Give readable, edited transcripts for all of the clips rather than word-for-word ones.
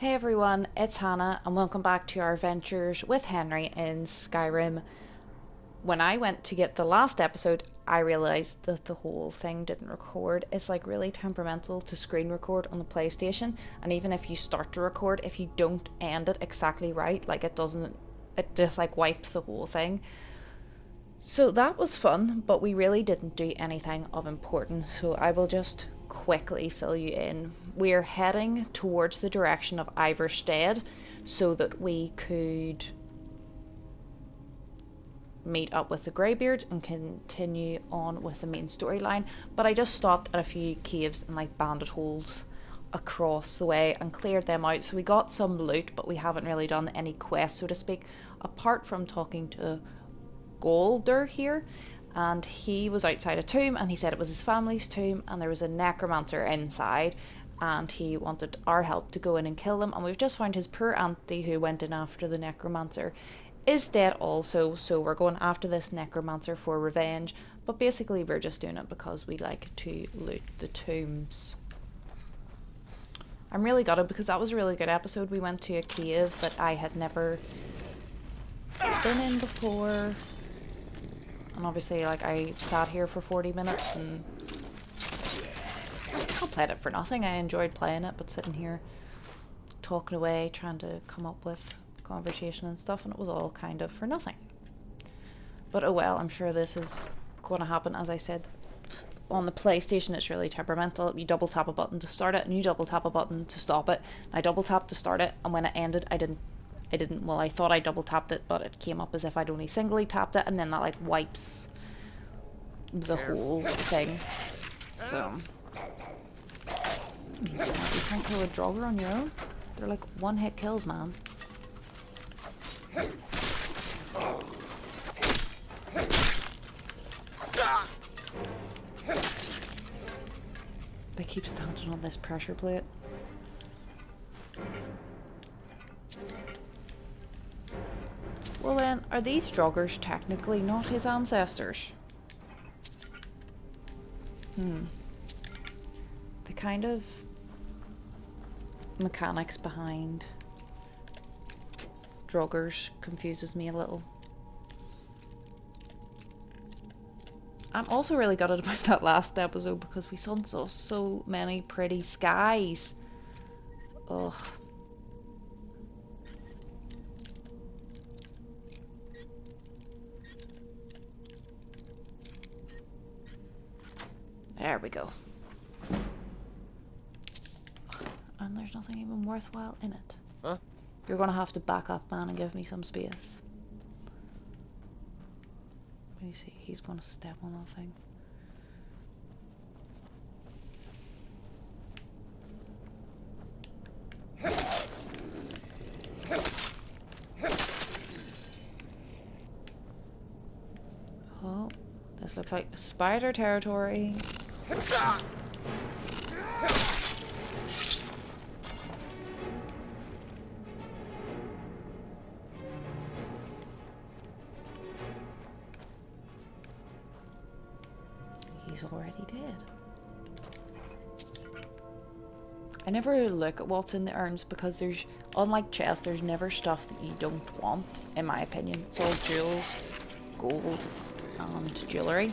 Hey everyone, it's Hannah and welcome back to our adventures with Henry in Skyrim. When I went to get the last episode, I realised that the whole thing didn't record. It's like really temperamental to screen record on the PlayStation, and even if you start to record, if you don't end it exactly right, like it just like wipes the whole thing. So that was fun, but we really didn't do anything of importance, so I will just quickly fill you in. We're heading towards the direction of Iverstead so that we could meet up with the Greybeards and continue on with the main storyline. But I just stopped at a few caves and like bandit holes across the way and cleared them out. So we got some loot, but we haven't really done any quests, so to speak, apart from talking to Golder here, and he was outside a tomb and he said it was his family's tomb and there was a necromancer inside and he wanted our help to go in and kill them, and we've just found his poor auntie who went in after the necromancer is dead also, so we're going after this necromancer for revenge, but basically we're just doing it because we like to loot the tombs. I'm really gutted because that was a really good episode. We went to a cave that I had never been in before. And obviously, like, I sat here for 40 minutes and I played it for nothing. I enjoyed playing it, but sitting here talking away, trying to come up with conversation and stuff, and it was all kind of for nothing. But oh well, I'm sure this is going to happen. As I said, on the PlayStation, it's really temperamental. You double tap a button to start it, and you double tap a button to stop it. I double tapped to start it, and when it ended, well, I thought I double tapped it, but it came up as if I'd only singly tapped it, and then that like wipes the whole thing. So you can't kill a Draugr on your own. They're like one-hit kills, man. They keep standing on this pressure plate. Well then, are these Draugrs technically not his ancestors? The kind of mechanics behind Draugrs confuses me a little. I'm also really gutted about that last episode because we saw so many pretty skies. Ugh. There we go. And there's nothing even worthwhile in it. Huh? You're gonna have to back up, man, and give me some space. Let me see, he's gonna step on that thing. Oh, this looks like spider territory. He's already dead. I never look at what's in the urns because there's, unlike chests, there's never stuff that you don't want, in my opinion. It's all jewels, gold, and jewellery.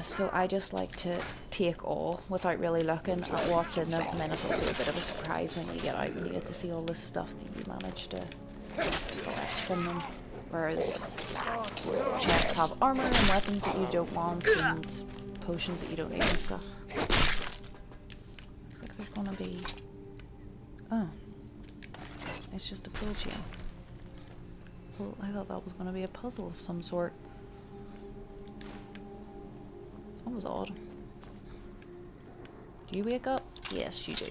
So I just like to take all without really looking at what's in them, and then it's also a bit of a surprise when you get out and you get to see all this stuff that you managed to collect from them. Whereas chests have armour and weapons that you don't want and potions that you don't need and stuff. Looks like there's gonna be... Oh. It's just a pull chain. Well, I thought that was gonna be a puzzle of some sort. That was odd. Do you wake up? Yes, you do.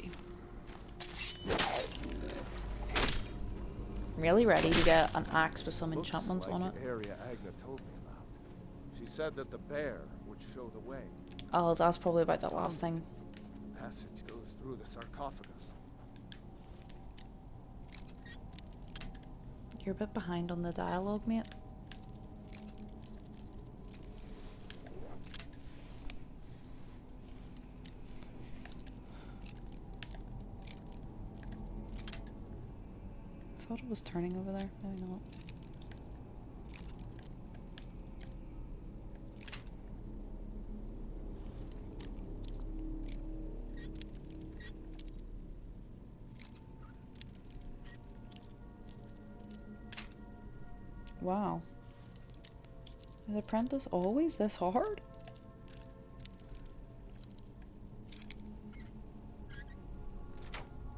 I'm really ready to get an axe with some enchantments on it. Area Agna told me about. She said that the bear would show the way. Oh, that's probably about that last thing. The passage goes through the sarcophagus. You're a bit behind on the dialogue, mate. thought it was turning over there. Maybe not. Wow. Is Apprentice always this hard?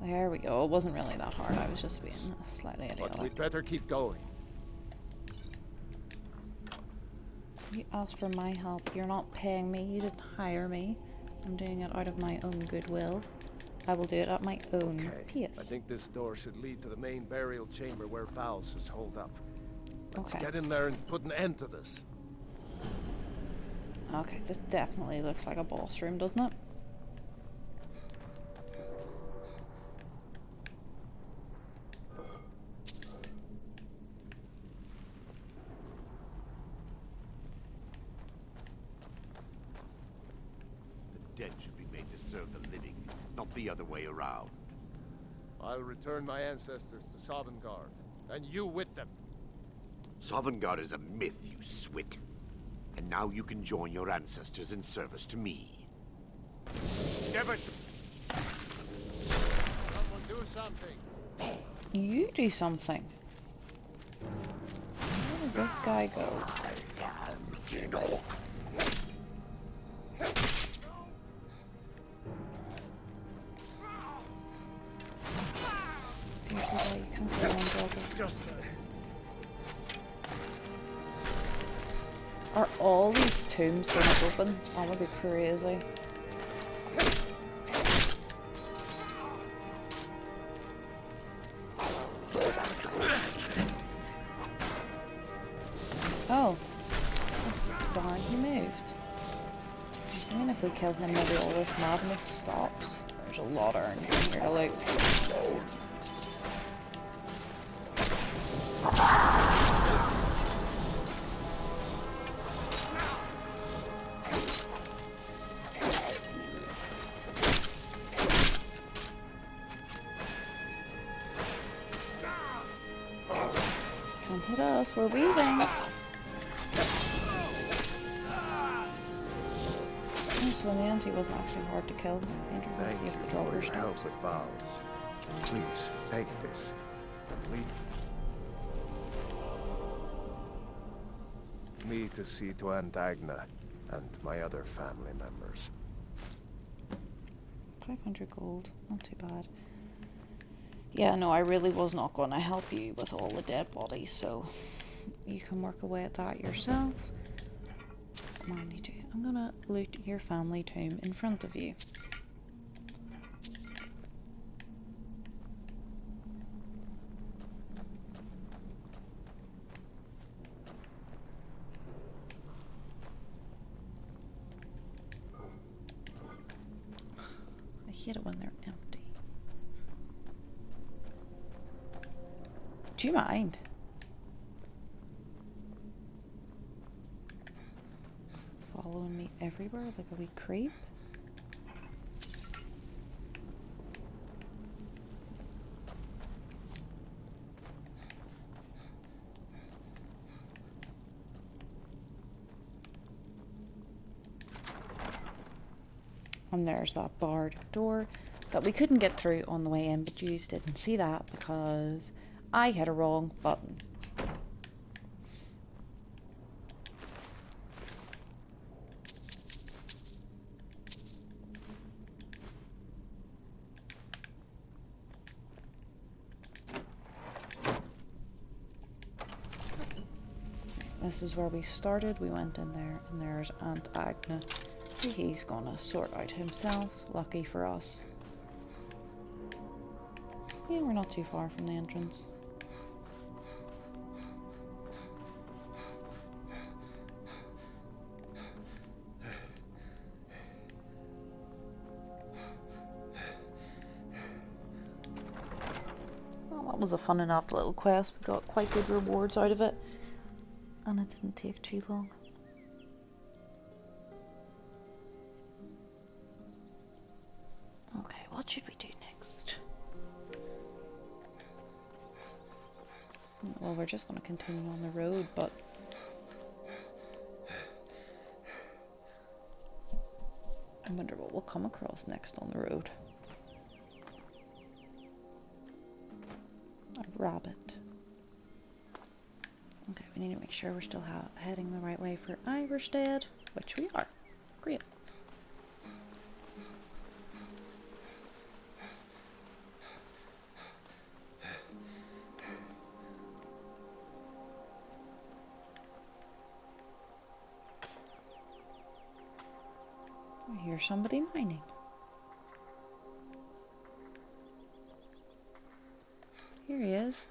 There we go. It wasn't really that hard. I was just being slightly idiotic. But we'd better keep going. You asked for my help. You're not paying me. You didn't hire me. I'm doing it out of my own goodwill. I will do it at my own pace. I think this door should lead to the main burial chamber where Vals is holed up. Let's Okay. get in there and put an end to this. Okay, this definitely looks like a boss room, doesn't it? The dead should be made to serve the living, not the other way around. I'll return my ancestors to Sovngarde, and you with them. Sovngarde is a myth, you swit. And now you can join your ancestors in service to me. Never should. Someone do something. You do something. Where did this guy go? Seriously, you can't go on, doggo. Just Are all these tombs going to open? That would be crazy. Oh. Darn, he moved. I'm assuming if we kill him, maybe all this madness stops. There's a lot of urns in here to loot. Don't hit us, we're weaving. So in the end, he wasn't actually hard to kill. thank See you if the for dropper your stops. help with Vals. Please, take this. And lead me to see to Andagna and my other family members. 500 gold, not too bad. Yeah, no, I really was not going to help you with all the dead bodies, so you can work away at that yourself. Mind you, I'm gonna loot your family tomb in front of you. I hate it when they're empty. Do you mind? Following me everywhere like a wee creep? And there's that barred door that we couldn't get through on the way in, but you didn't see that because I hit a wrong button. This is where we started. We went in there, and there's Aunt Agna. He's gonna sort out himself. Lucky for us. Yeah, we're not too far from the entrance. Well, that was a fun enough little quest. We got quite good rewards out of it. And it didn't take too long. Okay, what should we do next? Well, we're just going to continue on the road, but I wonder what we'll come across next on the road. A rabbit. Okay, we need to make sure we're still heading the right way for Iverstead, which we are. Great. I hear somebody mining. Here he is.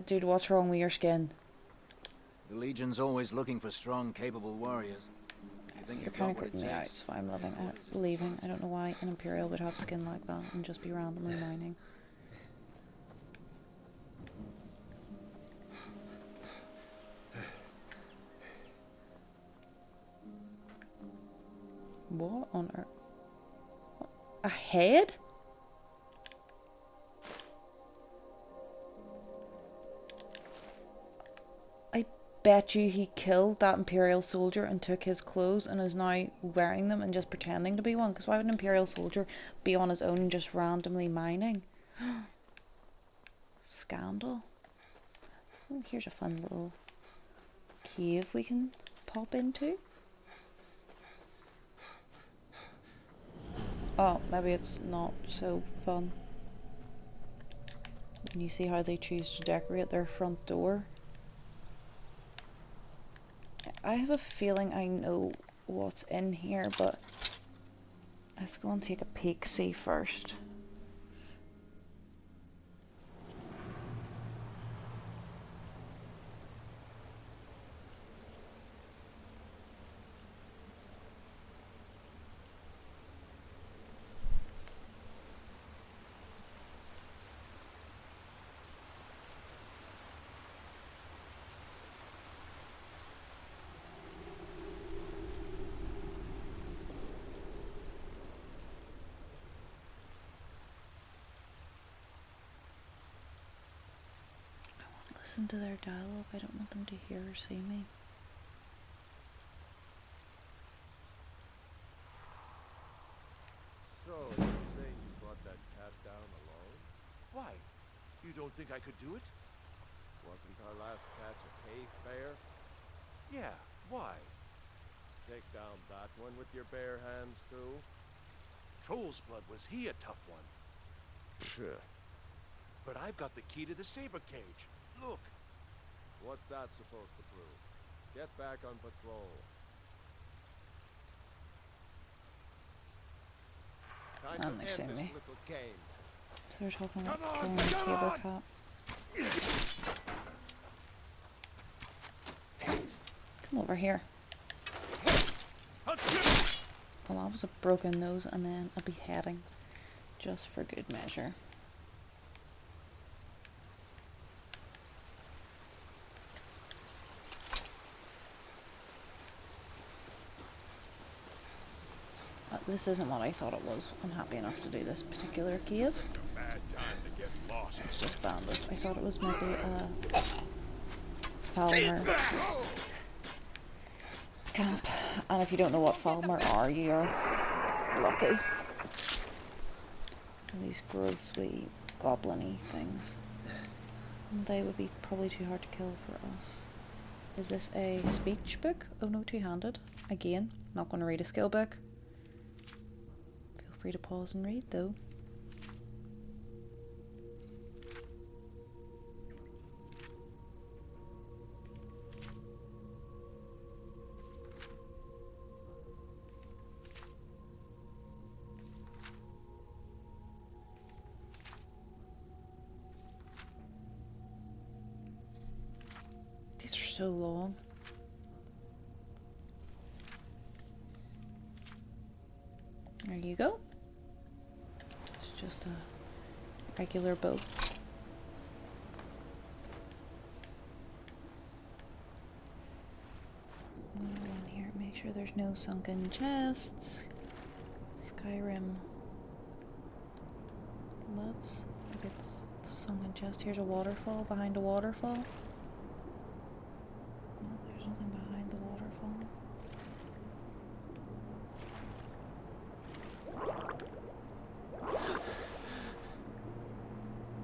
Dude, what's wrong with your skin? The Legion's always looking for strong, capable warriors. You think You're you've kind got of what it creeping me out, takes? so I'm leaving. I don't know why an Imperial would have skin like that and just be randomly mining. What on earth? A head? I bet you he killed that Imperial soldier and took his clothes and is now wearing them and just pretending to be one. Because why would an Imperial soldier be on his own and just randomly mining? Scandal. Oh, here's a fun little cave we can pop into. Oh, maybe it's not so fun. And you see how they choose to decorate their front door. I have a feeling I know what's in here, but let's go and take a peek, see first. Listen to their dialogue. I don't want them to hear or see me. So, you say you brought that cat down alone? Why? You don't think I could do it? Wasn't our last catch a cave bear? Yeah, why? Take down that one with your bare hands, too? Troll's blood, was he a tough one? Phew. But I've got the key to the saber cage. Look. What's that supposed to prove? Get back on patrol. Time And to they see end this me. little game. So they're talking about Come on, killing the saber cat. Come over here. Well, that was a broken nose and then a beheading. Just for good measure. This isn't what I thought it was. I'm happy enough to do this particular cave. A bad time to get lost. It's just bandits. I thought it was maybe a Falmer camp. And if you don't know what Falmer are, you're lucky. And these gross, wee, goblin-y things. And they would be probably too hard to kill for us. Is this a speech book? Oh no, two-handed. Again, not going to read a skill book. Feel free to pause and read though. These are so long. There you go. It's just a regular boat. In here, make sure there's no sunken chests. Skyrim loves chest. Here's a waterfall behind a waterfall. No, there's nothing behind the waterfall.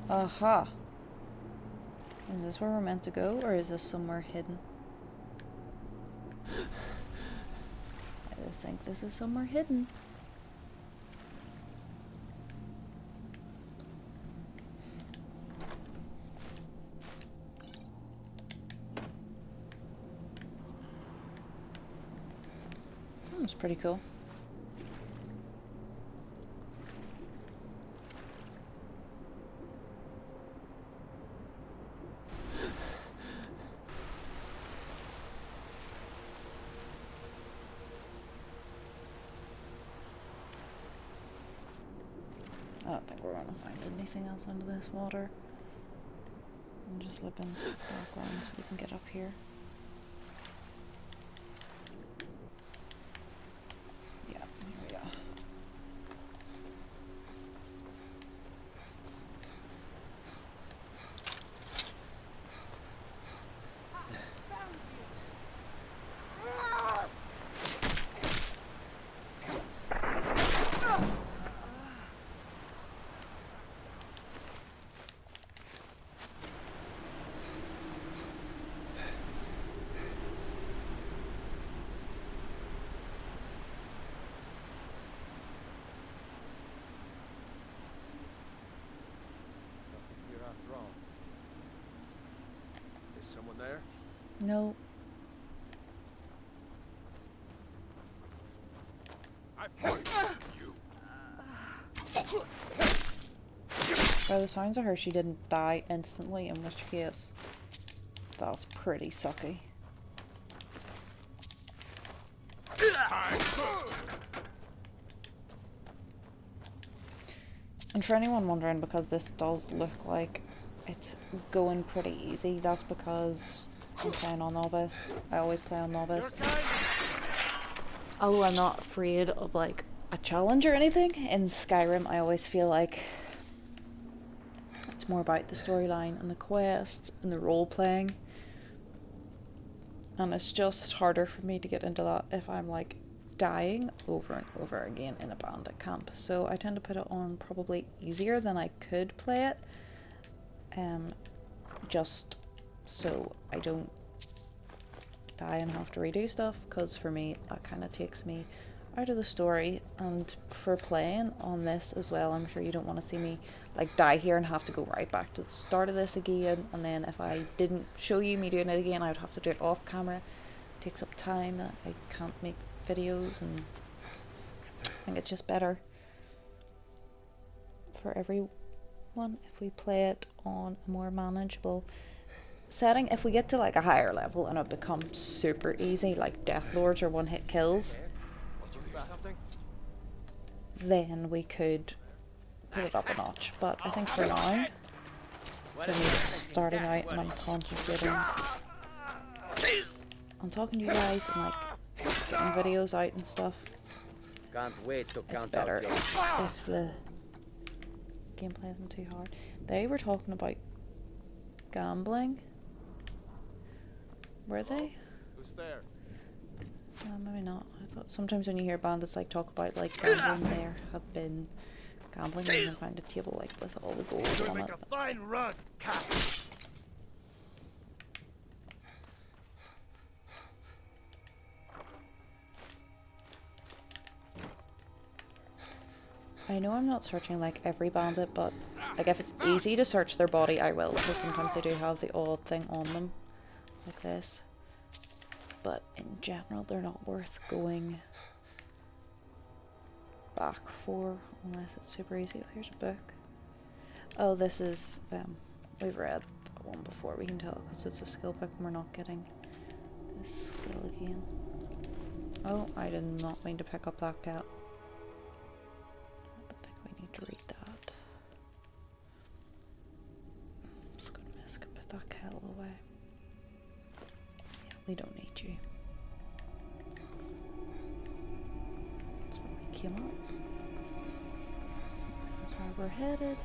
Aha! Is this where we're meant to go, or is this somewhere hidden? I think this is somewhere hidden. That's pretty cool. I don't think we're gonna find anything else under this water. I'm just slipping background so we can get up here. Yeah, here we go. Here after all. Is someone there? No. I fight you. By the sounds of her, she didn't die instantly, in which case, that's pretty sucky. And for anyone wondering, because this does look like it's going pretty easy, that's because I'm playing on novice. I always play on novice. Although I'm not afraid of like a challenge or anything, in Skyrim I always feel like it's more about the storyline and the quests and the role playing. And it's just harder for me to get into that if I'm like dying over and over again in a bandit camp. So I tend to put it on probably easier than I could play it. Just so I don't die and have to redo stuff, because for me that kind of takes me out of the story. And for playing on this as well, I'm sure you don't want to see me like die here and have to go right back to the start of this again, and then if I didn't show you me doing it again, I would have to do it off camera. It takes up time that I can't make videos, and I think it's just better for everyone if we play it on a more manageable setting. If we get to like a higher level and it becomes super easy, like Death Lords or one hit kills, then we could put it up a notch. But I think for now, for me starting out and I'm concentrating on talking to you guys and like getting videos out and stuff, Can't wait to it's count better out your... if the gameplay isn't too hard. They were talking about gambling. Were they? Who's there? Maybe not. I thought sometimes when you hear bandits like talk about like gambling, there have been gambling and you can find a table like with all the gold on it. Fine run, cat. I know I'm not searching like every bandit, but like if it's easy to search their body, I will, because sometimes they do have the odd thing on them, like this. But in general, they're not worth going back for unless it's super easy. Oh, here's a book. Oh, this is we've read that one before. We can tell because it's a skill book, and we're not getting this skill again. Oh, I did not mean to pick up that cat. To read that. I'm just gonna put that kettle away. Yeah, we don't need you. That's where we came up. So this is where we're headed.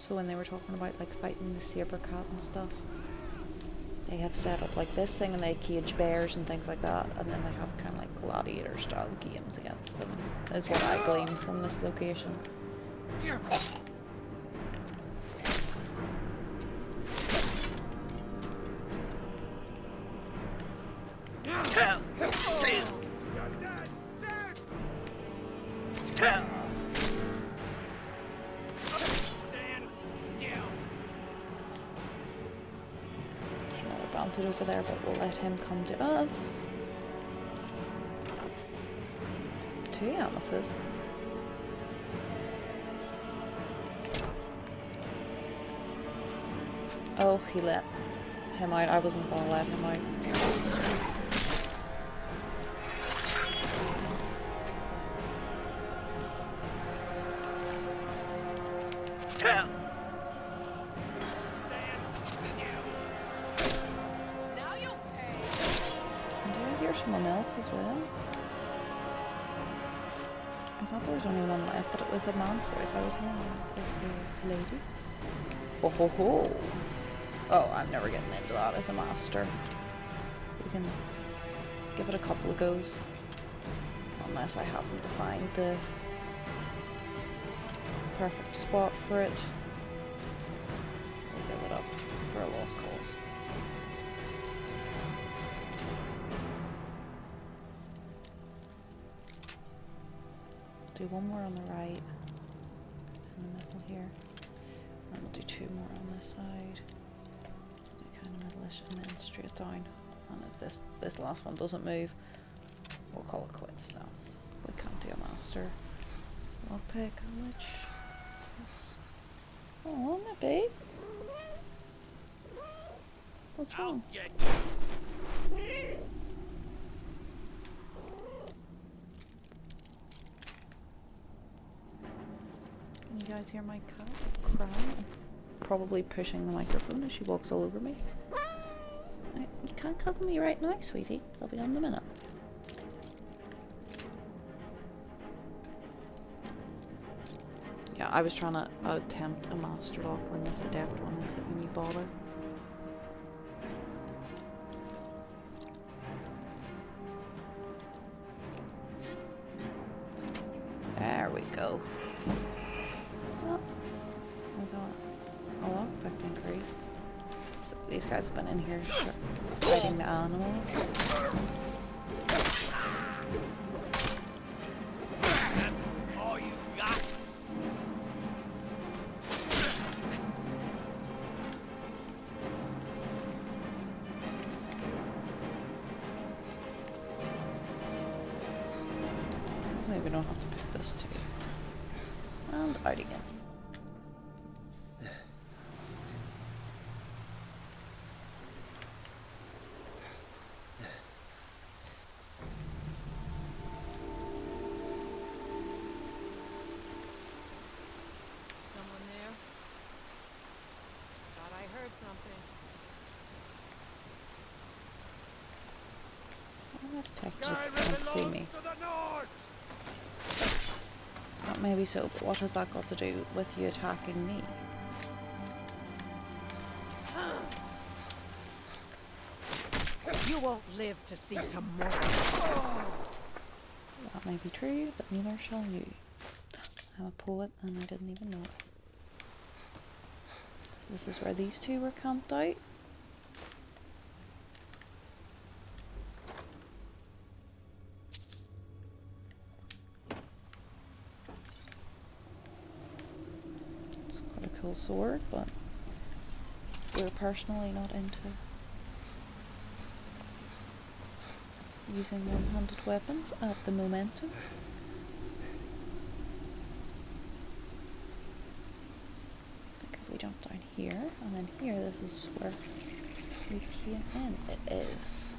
So when they were talking about like fighting the saber cat and stuff, they have set up like this thing and they cage bears and things like that, and then they have kind of like gladiator style games against them, is what I gleaned from this location. Over there, but we'll let him come to us. 2 amethysts. Oh, he let him out. I wasn't gonna let him out. Someone else as well. I thought there was only one left, but it was a man's voice. I was thinking it was the lady. Oh ho ho! Oh, I'm never getting into that as a master. We can give it a couple of goes, unless I happen to find the perfect spot for it. We'll give it up for a lost cause. Do one more on the right, in the middle here, and we'll do 2 more on this side. Do kind of middle-ish and then straight down. And if this last one doesn't move, we'll call it quits now. We can't do a master. Lockpick, which 6. Oh, maybe. What's wrong? You guys hear my cat crying? Probably pushing the microphone as she walks all over me. Right, you can't cuddle me right now, sweetie. I'll be on in a minute. Yeah, I was trying to attempt a master lock when this adept one is giving me bother. There we go. Oh, we got a lockpick increase. So these guys have been in here fighting the animals. All you got? Maybe we don't have to pick this too. And out again. Someone there? Thought I heard something. Oh, detective can't see me. To the north! That may be so, but what has that got to do with you attacking me? You won't live to see tomorrow. That may be true, but neither shall you. I'm a poet and I didn't even know it. So this is where these two were camped out. It's quite a cool sword, but we're personally not into using one-handed weapons at the momentum. I think if we jump down here, and then here, this is where we came in. It is.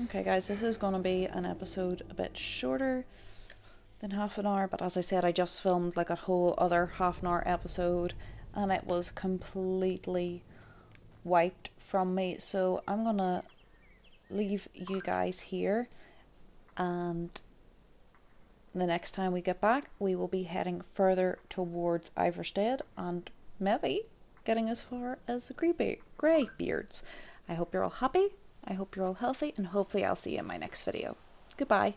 Okay guys, this is going to be an episode a bit shorter than half an hour, but as I said, I just filmed like a whole other half an hour episode and it was completely wiped from me. So I'm gonna leave you guys here, and the next time we get back we will be heading further towards Iverstead and maybe getting as far as the Greybeards. I hope you're all happy, I hope you're all healthy, and hopefully I'll see you in my next video. Goodbye.